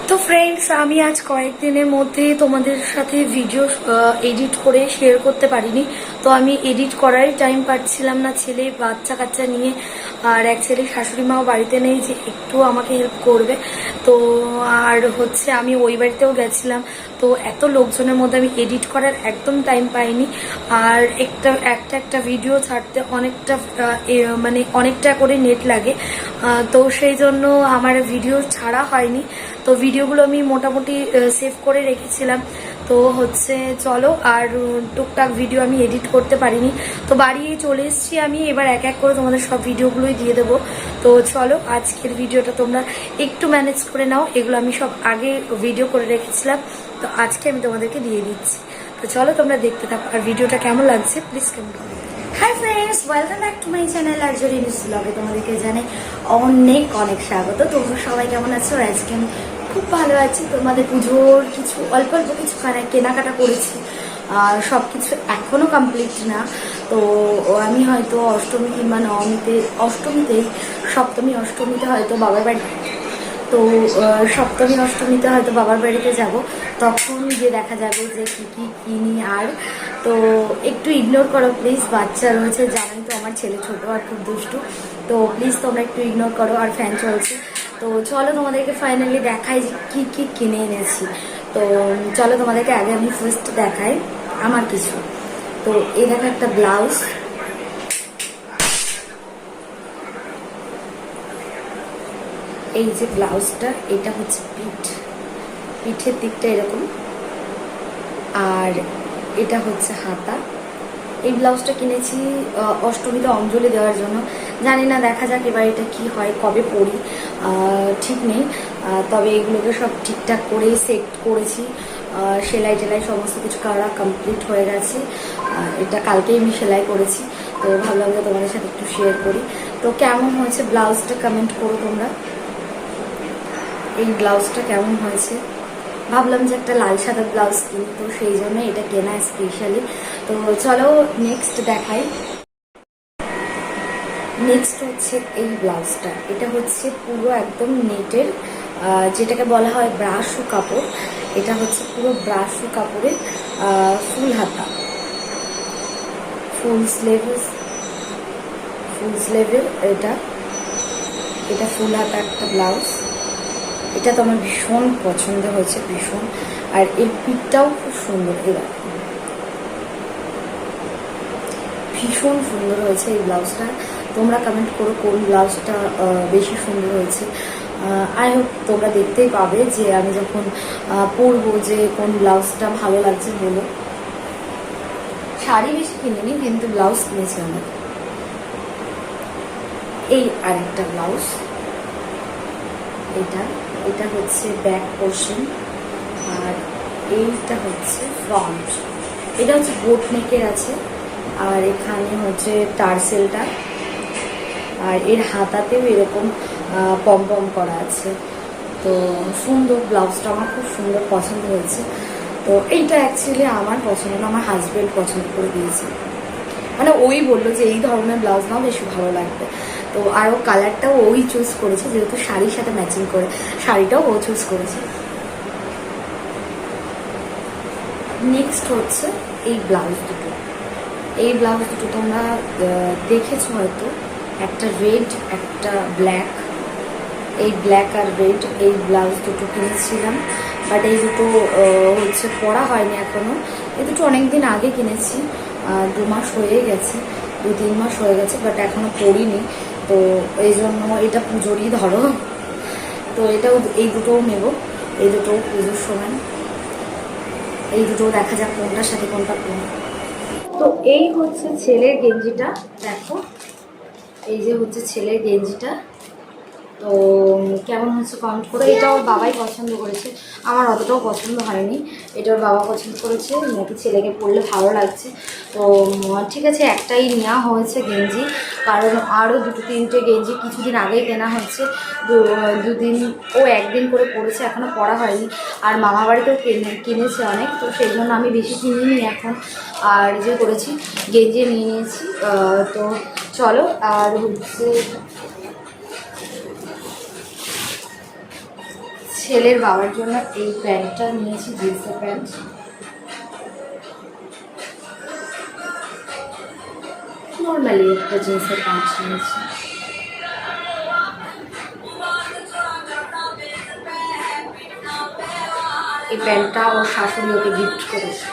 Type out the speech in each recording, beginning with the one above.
তো ফ্রেন্ডস, আমি আজ কয়েকদিনের মধ্যে তোমাদের সাথে ভিডিও এডিট করে শেয়ার করতে পারিনি। তো আমি এডিট করারই টাইম পাচ্ছিলাম না, ছেলে বাচ্চা কাচ্চা নিয়ে। আর অ্যাকচুয়ালি শাশুড়ি মাও বাড়িতে নেই যে একটু আমাকে হেল্প করবে। তো আর হচ্ছে আমি ওই বাড়িতেও গেছিলাম। তো এত লোকজনের মধ্যে আমি এডিট করার একদম টাইম পাইনি। আর একটা ভিডিও ছাড়তে অনেকটা মানে অনেকটা করে নেট লাগে। তো সেই জন্য আমার ভিডিও ছাড়া হয়নি। তো ভিডিওগুলো আমি মোটামুটি সেভ করে রেখেছিলাম। তো হচ্ছে চলো, আর টুকটাক ভিডিও আমি এডিট করতে পারিনি। তো বাড়ি চলে এসেছি আমি, এবার এক এক করে তোমাদের সব ভিডিওগুলোই দিয়ে দেবো। তো চলো, আজকের ভিডিওটা তোমরা একটু ম্যানেজ করে নাও। এগুলো আমি সব আগে ভিডিও করে রেখেছিলাম, তো আজকে আমি তোমাদেরকে দিয়ে দিচ্ছি। তো চলো, তোমরা দেখতে থাকো। আর ভিডিওটা কেমন লাগছে প্লিজ কমেন্ট করো। Hi friends, welcome back to my channel আরজুরি নিউজ ব্লগে তোমাদেরকে জানাই অনেক অনেক স্বাগত। তোমরা সবাই কেমন আছো? আর আজকে আমি খুব ভালো আছি। তোমাদের পুজোর কিছু অল্প অল্প কিছু কেনাকাটা করেছি, আর সব কিছু এখনও কমপ্লিট না। তো আমি হয়তো অষ্টমী কিংবা অষ্টমীতেই সপ্তমী অষ্টমীতে হয়তো বাবার বাড়ি, তো সপ্তমী অষ্টমীতে হয়তো বাবার বাড়িতে যাব। তখন গিয়ে দেখা যাবে যে কী কী কিনি। আর তো একটু ইগনোর করো প্লিজ, বাচ্চা রয়েছে, জানাই তো আমার ছেলে ছোট আর খুব দুষ্টু। তো প্লিজ তোমরা একটু ইগনোর করো। আর ফ্যান চলছে। তো চলো, তোমাদেরকে ফাইনালি দেখাই যে কী কী কিনে এনেছি। তো চলো, তোমাদেরকে আগে আমি ফার্স্ট দেখাই আমার কিছু। তো এই দেখো একটা ব্লাউজ, এই যে ব্লাউজটা, এটা হচ্ছে পিঠের দিকটা এরকম, আর এটা হচ্ছে হাতা। এই ব্লাউজটা কিনেছি অষ্টমীতে অঞ্জলি দেওয়ার জন্য। জানি না, দেখা যাক এবার এটা কি হয়, কবে পরি ঠিক নেই। তবে এগুলোকে সব ঠিকঠাক করেই সেট করেছি। সেলাই টেলাই সমস্ত কিছু করা কমপ্লিট হয়ে গেছে। এটা কালকেই আমি সেলাই করেছি। তো ভাবলাম যে তোমাদের সাথে একটু শেয়ার করি। তো কেমন হয়েছে ব্লাউজটা কমেন্ট করো তোমরা। এই ব্লাউজটা কেমন হয়েছে? ভাবলাম যে একটা লাল সাদা ব্লাউজ কিনি, তো সেই জন্য এটা কেনা স্পেশালি। তো চলো নেক্সট দেখাই। নেক্সট হচ্ছে এই ব্লাউজটা, এটা হচ্ছে পুরো একদম নেটের, যেটাকে বলা হয় ব্রাশু কাপড়। এটা হচ্ছে পুরো ব্রাশু কাপড়ের ফুল হাতা, ফুল স্লিভের এটা ফুল হাতা একটা ব্লাউজ। এটা তো আমার ভীষণ পছন্দ হয়েছে, ভীষণ। আর এর পিঠটাও খুব সুন্দর, ভীষণ সুন্দর হয়েছে এই ব্লাউজটা। তোমরা কমেন্ট করো কোন ব্লাউজটা বেশি সুন্দর হয়েছে। আই হোপ তোমরা দেখতেই পাবে যে আমি যখন পরবো যে কোন ব্লাউজটা ভালো লাগছে বলো। শাড়ি বেশি কিনিনি, কিন্তু ব্লাউজ কিনেছি অনেক। এই আরেকটা ব্লাউজ, এটা হচ্ছে ব্যাক পোর্শন, আর এইটা হচ্ছে ফ্রন্ট। এটা হচ্ছে বোট নেকের আছে, আর এখানে হচ্ছে টার্সেলটা, আর এর হাতাতেও এরকম পম পম করা আছে। তো সুন্দর ব্লাউজটা, আমার খুব সুন্দর পছন্দ হয়েছে। তো এইটা অ্যাকচুয়ালি আমার পছন্দ না, আমার হাজব্যান্ড পছন্দ করে দিয়েছে। মানে ওই বললো যে এই ধরনের ব্লাউজ নাও, বেশি ভালো লাগবে। তো আরও কালারটাও ওই চুজ করেছে, যেহেতু শাড়ির সাথে ম্যাচিং করে শাড়িটাও ও চুজ করেছে। নেক্সট হচ্ছে এই ব্লাউজ দুটো তোমরা দেখেছো হয়তো, একটা রেড একটা ব্ল্যাক। এই ব্ল্যাক আর রেড এই ব্লাউজ দুটো কিনেছিলাম, বাট এই দুটো হচ্ছে পরা হয়নি এখনো। এই দুটো অনেকদিন আগে কিনেছি, 2 মাস হয়ে গেছে, 2-3 মাস হয়ে গেছে, বাট এখনো পরিনি। তো এই জন্য এটা পুজোরই ধরো। তো এই দুটোও নেব, এই দুটোও পুজোর সময়। এই দুটো দেখা যাক কোনটার সাথে কোনটা কোন। তো এই হচ্ছে ছেলের গেঞ্জিটা, দেখো এই যে হচ্ছে ছেলের গেঞ্জিটা। তো কেমন হচ্ছে কমেন্ট করো। এটা ওর বাবাই পছন্দ করেছে, আমার অতটাও পছন্দ হয়নি। এটা ওর বাবা পছন্দ করেছে, নাকি ছেলেকে পরলে ভালো লাগছে। তো ঠিক আছে, একটাই নেওয়া হয়েছে গেঞ্জি, কারণ আরও 2-3টে গেঞ্জি কিছুদিন আগেই কেনা হয়েছে। একদিন করে পরেছে, এখনও পরা হয়নি। আর মামা বাড়িতেও কিনেছে অনেক, তো সেই জন্য আমি বেশি কিনিনি এখন। আর যে করেছি গেঞ্জি নিয়ে নিয়েছি। তো চলো, আর হচ্ছে ছেলের বাবার জন্য এই প্যান্টটা নিয়েছি, জিন্সের প্যান্ট। নর্মালি একটা জিন্সের প্যান্ট নিয়েছি। এই প্যান্টটা ওর শাশুড়ি ওকে গিফট করেছে।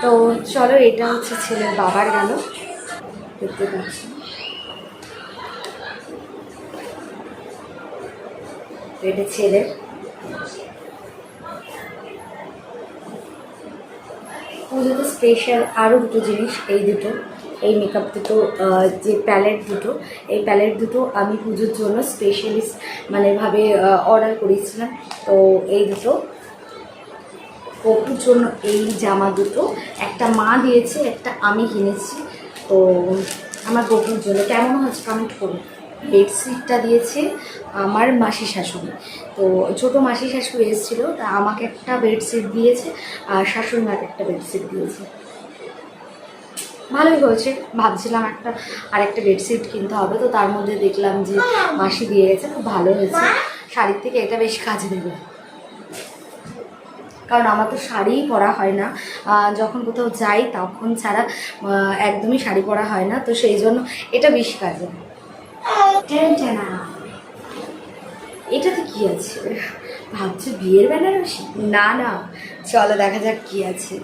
তো চলো, এটা হচ্ছে ছেলের বাবার গেল, দেখতে পাচ্ছি। এটা ছেলের। পুজোতে স্পেশাল আরও দুটো জিনিস, এই দুটো, এই মেকআপ দুটো, যে প্যালেট দুটো, এই প্যালেট দুটো আমি পুজোর জন্য স্পেশালিস্ট ভাবে অর্ডার করেছিলাম। তো এই দুটো অপুর জন্য, এই জামা দুটো একটা মা দিয়েছে, একটা আমি কিনেছি। তো আমার বকুর জন্য কেমন হচ্ছে কমেন্ট করুন। বেডশিটটা দিয়েছে আমার মাসি শাশুড়ি। তো ছোটো মাসি শাশুড়ি এসেছিলো, তা আমাকে একটা বেডশিট দিয়েছে আর শাশুড়ি মাকে একটা বেডশিট দিয়েছে। ভালোই হয়েছে। ভাবছিলাম আরেকটা বেডশিট কিনতে হবে, তো তার মধ্যে দেখলাম যে মাসি দিয়ে গেছে, খুব ভালো হয়েছে। শাড়ির থেকে এটা বেশ কাজে দেবে, কারণ আমার তো শাড়িই পরা হয় না, যখন কোথাও যাই তখন ছাড়া একদমই শাড়ি পরা হয় না, তো সেই জন্য এটা বেশ কাজে। না, এটাতে কি আছে? ভাবছি বিয়ের বেনারসি? না না, চলো দেখা যাক কি আছে।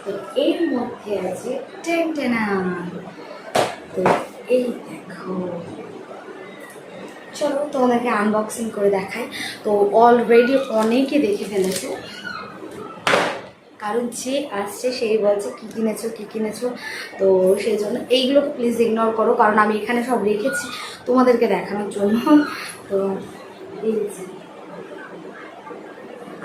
তো এর মধ্যে আছে টেনটেনা। তো এই দেখো, চলো তোমাদেরকে আনবক্সিং করে দেখাই। তো অলরেডি অনেকে দেখে ফেলেছে, কারণ যে আসছে সেই বলছে কী কিনেছো কী কিনেছো। তো সেই জন্য এইগুলোকে প্লিজ ইগনোর করো, কারণ আমি এখানে সব রেখেছি তোমাদেরকে দেখানোর জন্য। তো এই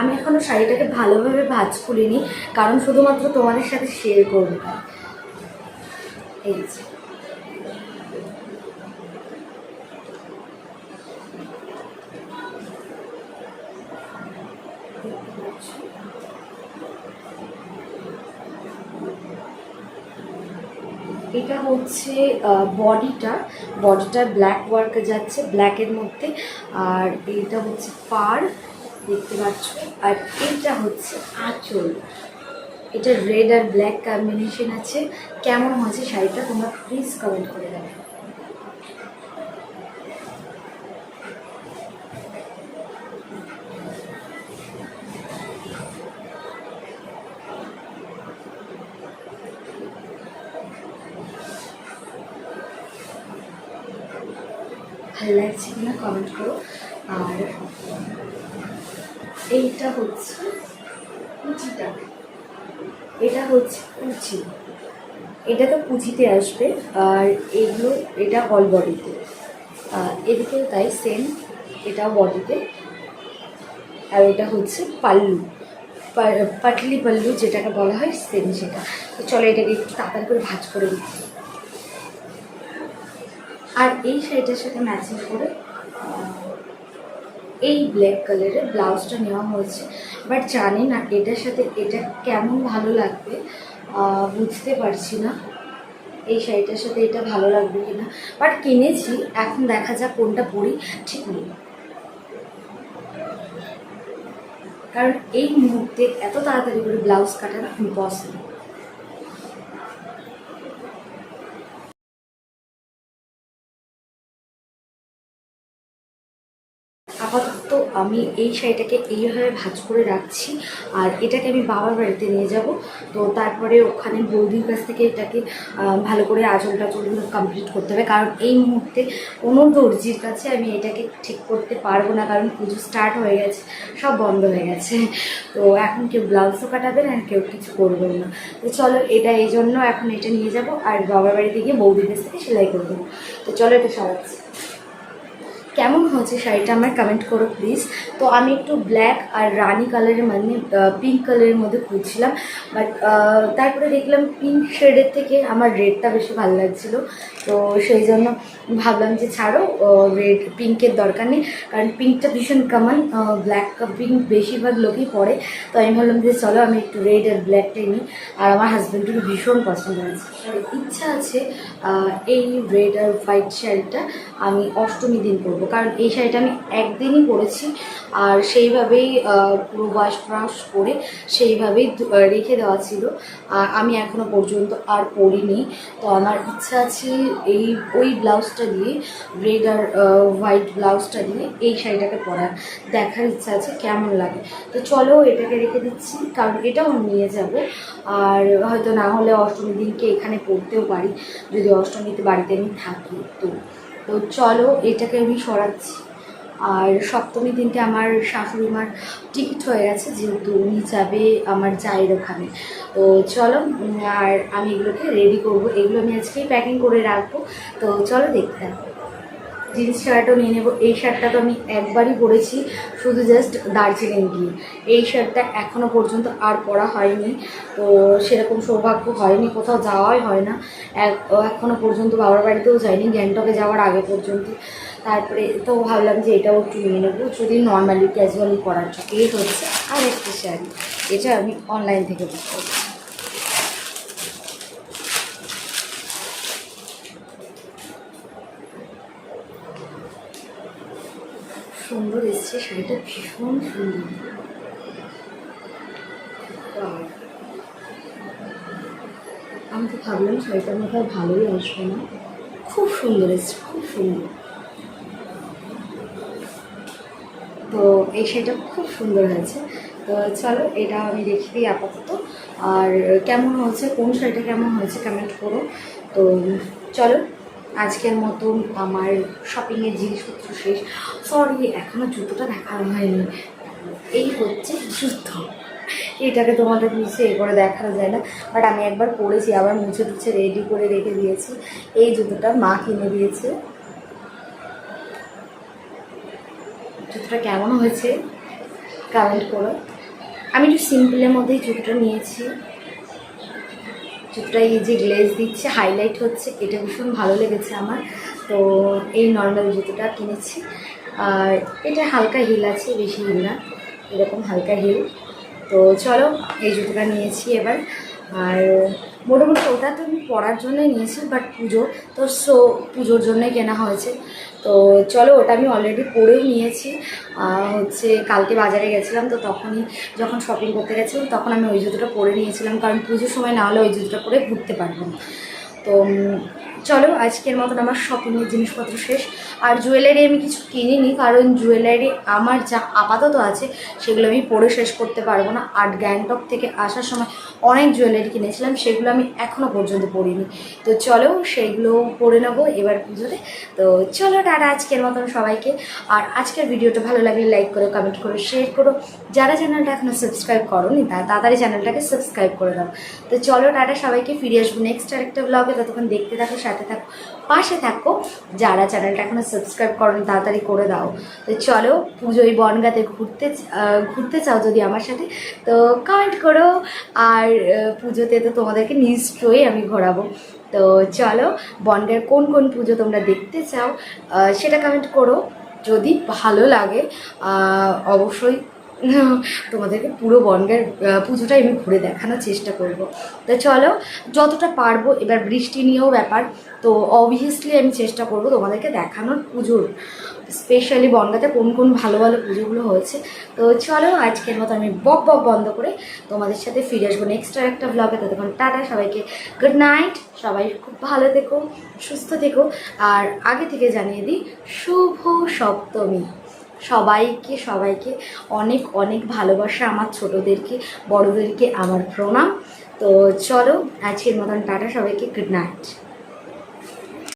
আমি এখনও শাড়িটাকে ভালোভাবে ভাঁজ খুলিনি, কারণ শুধুমাত্র তোমাদের সাথে শেয়ার করবো। এই এটা হচ্ছে বডিটা ব্ল্যাক ওয়ার্কে যাচ্ছে, ব্ল্যাকের মধ্যে। আর এটা হচ্ছে পার, দেখতে পাচ্ছ। আর এটা হচ্ছে আঁচল, এটা রেড আর ব্ল্যাক কম্বিনেশন আছে। কেমন হয়েছে শাড়িটা তোমরা প্লিজ কমেন্ট করে দেবে। ভালো লাগছে কিনা কমেন্ট করো। আর এইটা হচ্ছে কুচিটা, এটা হচ্ছে কুচি, এটা তো কুচিতে আসবে। আর এগুলো, এটা অল বডিতে, এদিকেও তাই সেম, এটাও বডিতে। আর এটা হচ্ছে পাল্লু, পাটলি পাল্লু যেটাকে বলা হয়, সেম সেটা। তো চলো এটাকে একটু তাড়াতাড়ি করে ভাঁজ করে দিচ্ছি। আর এই শাড়িটার সাথে ম্যাচিং করে এই ব্ল্যাক কালারের ব্লাউজটা নেওয়া হয়েছে, বাট জানি না এটার সাথে এটা কেমন ভালো লাগবে, বুঝতে পারছি না এই শাড়িটার সাথে এটা ভালো লাগবে কিনা। বাট কিনেছি, এখন দেখা যাক কোনটা পরি ঠিক নেই, কারণ এই মুহূর্তে এত তাড়াতাড়ি করে ব্লাউজ কাটানো ইম্পসিবল। আপাতত আমি এই শাড়িটাকে এইভাবে ভাঁজ করে রাখছি, আর এটাকে আমি বাবার বাড়িতে নিয়ে যাব। তো তারপরে ওখানে বৌদির কাছ থেকে এটাকে ভালো করে আঁচল টাচলগুলো কমপ্লিট করতে হবে, কারণ এই মুহূর্তে কোনো দর্জির কাছে আমি এটাকে ঠিক করতে পারবো না, কারণ পুজো স্টার্ট হয়ে গেছে, সব বন্ধ হয়ে গেছে। তো এখন কেউ ব্লাউজও কাটাবেন আর কেউ কিছু করবেন না। তো চলো, এটা এই জন্য এখন এটা নিয়ে যাব, আর বাবার বাড়িতে গিয়ে বৌদির কাছ থেকে সেলাই করে দেবো। তো চলো এটা সরাচ্ছি। কেমন হয়েছে শাড়িটা আমার কমেন্ট করো প্লিজ। তো আমি একটু ব্ল্যাক আর রানি কালারের পিঙ্ক কালারের মধ্যে খুঁজছিলাম, বাট তারপরে দেখলাম পিঙ্ক শেডের থেকে আমার রেডটা বেশি ভালো লাগছিলো। তো সেই জন্য ভাবলাম যে ছাড়ো, পিঙ্কের দরকার নেই, কারণ পিঙ্কটা ভীষণ কমন, ব্ল্যাক পিঙ্ক বেশিরভাগ লোকই পরে। তো আমি ভাবলাম যে চলো আমি একটু রেড আর ব্ল্যাকটাই নিই, আর আমার হাজব্যান্ডেরও ভীষণ পছন্দ হয়েছে। ইচ্ছা আছে এই রেড আর হোয়াইট শাড়িটা আমি অষ্টমী দিন পরবো, কারণ এই শাড়িটা আমি একদিনই পরেছি আর সেইভাবেই পুরো ওয়াশ করে সেইভাবেই রেখে দেওয়া ছিল। আমি এখনও পর্যন্ত আর পরিনি। তো আমার ইচ্ছা আছে ওই ব্লাউজটা দিয়ে, রেড আর হোয়াইট ব্লাউজটা দিয়ে এই শাড়িটাকে পরার, দেখার ইচ্ছা আছে কেমন লাগে। তো চলো এটাকে রেখে দিচ্ছি, কারণ এটাও নিয়ে যাব। আর হয়তো না হলে অষ্টমীর দিনকে এখানে পড়তেও পারি, যদি অষ্টমীতে বাড়িতে আমি থাকি। তো চলো এটাকে আমি সরাচ্ছি। আর সপ্তমী দিনকে আমার শাশুড়ি মার টিকিট হয়ে গেছে, যেহেতু উনি যাবে আমার জায়ের ওখানে। তো চলো, আর আমি এগুলোকে রেডি করবো, এগুলো আমি আজকেই প্যাকিং করে রাখবো। তো চলো দেখতে থাকো। জিন্স শার্টও নিয়ে নেবো। এই শার্টটা তো আমি একবারই পরেছি, শুধু জাস্ট দার্জিলিং গিয়ে। এই শার্টটা এখনও পর্যন্ত আর পরা হয়নি, তো সেরকম সৌভাগ্য হয়নি, কোথাও যাওয়াই হয় না এখনও পর্যন্ত, বাবার বাড়িতেও যাইনি গ্যাংটকে যাওয়ার আগে পর্যন্ত। তারপরে তো ভাবলাম যে এটাও একটু নিয়ে নেবো, যদি নর্মালি ক্যাজুয়ালি পরার জন্য। এই হচ্ছে আর একটা শাড়ি, এটা আমি অনলাইন থেকে বুক করছি। সুন্দর এসছে শাড়িটা, ভীষণ সুন্দর। আমি তো ভাবলাম শাড়িটার মধ্যে ভালোই আসবে না, খুব সুন্দর এসছে, খুব সুন্দর। তো এই শাড়িটা খুব সুন্দর হয়েছে। তো চলো এটা আমি রেখে দিই আপাতত। আর কেমন হয়েছে, কোন শাড়িটা কেমন হয়েছে কমেন্ট করো। তো চলো আজকের মতন আমার শপিংয়ের জিনিসপত্র শেষ। সরি, এখনও জুতোটা দেখানো হয়নি। এই হচ্ছে জুতো, এটাকে তোমাদের নিচে করে দেখানো যায় না, বাট আমি একবার পরেছি, আবার মুছে টুছে রেডি করে রেখে দিয়েছি। এই জুতোটা মা কিনে দিয়েছে। জুতোটা কেমন হয়েছে কমেন্ট করো। আমি একটু সিম্পলের মধ্যেই জুতোটা নিয়েছি। জুতোটা এই যে গ্লেজ দিচ্ছে, হাইলাইট হচ্ছে, এটা ভীষণ ভালো লেগেছে আমার। তো এই নর্মাল জুতোটা কিনেছি। আর এটা হালকা হিল আছে, বেশি হিল না, এরকম হালকা হিল। তো চলো এই জুতোটা নিয়েছি এবার। আর মোটামুটি ওটা তো আমি পরার জন্যই নিয়েছি, বাট পুজোর জন্যই কেনা হয়েছে। তো চলো ওটা আমি অলরেডি পরেও নিয়েছি। হচ্ছে কালকে বাজারে গেছিলাম, তো তখনই যখন শপিং করতে গেছিলাম তখন আমি ওই জুতোটা পরে নিয়েছিলাম, কারণ পুজোর সময় না হলে ওই জুতোটা পরে ঘুরতে পারবো না। তো চলো আজকের মতন আমার শপিংয়ের জিনিসপত্র শেষ। আর জুয়েলারি আমি কিছু কিনিনি, কারণ জুয়েলারি আমার যা আপাতত আছে সেগুলো আমি পরে শেষ করতে পারবো না। আর গ্যাংটক থেকে আসার সময় অনেক জুয়েলারি কিনেছিলাম, সেগুলো আমি এখনও পর্যন্ত পরিনি। তো চলো সেইগুলো পরে নেবো এবার পুজোতে। তো চলো টাটা আজকের মতন সবাইকে। আর আজকের ভিডিওটা ভালো লাগলে লাইক করো, কমেন্ট করো, শেয়ার করো। যারা চ্যানেলটা এখনও সাবস্ক্রাইব করোনি তারা তাড়াতাড়ি চ্যানেলটাকে সাবস্ক্রাইব করে দাও। তো চলো টাটা সবাইকে, ফিরে আসবো নেক্সট আরেকটা ব্লগে। ততক্ষণ দেখতে থাকো, সাথে থাকো, পাশে থাকো। যারা চ্যানেলটা এখনও সাবস্ক্রাইব করোনি তাড়াতাড়ি করে দাও। তো চলো পুজোয় বনগাঁতে ঘুরতে চাও যদি আমার সাথে, তো কমেন্ট করো। আর পুজোতে তো তোমাদেরকে নিশ্চয়ই আমি ঘোরাবো। তো চলো বনগাঁর কোন কোন পুজো তোমরা দেখতে চাও সেটা কমেন্ট করো। যদি ভালো লাগে অবশ্যই তোমাদেরকে পুরো বনগাঁর পুজোটাই আমি ঘুরে দেখানোর চেষ্টা করব। তো চলো যতটা পারবো, এবার বৃষ্টি নিয়েও ব্যাপার, তো অবভিয়াসলি আমি চেষ্টা করব তোমাদেরকে দেখানোর পুজোর, স্পেশালি বনগাঁতে কোন কোন ভালো ভালো পুজোগুলো হয়েছে। তো চলো আজকের মতো আমি বক বন্ধ করে তোমাদের সাথে ফিরে আসবো নেক্সট আর একটা ব্লগে। ততক্ষণ টাটা সবাইকে, গুড নাইট। সবাই খুব ভালো থেকো, সুস্থ থেকো। আর আগে থেকে জানিয়ে দিই শুভ সপ্তমী। সবাইকে অনেক অনেক ভালোবাসা, আমার ছোটোদেরকে বড়োদেরকে আমার প্রণাম। তো চলো আজকের মতন টাটা সবাইকে, গুড নাইট।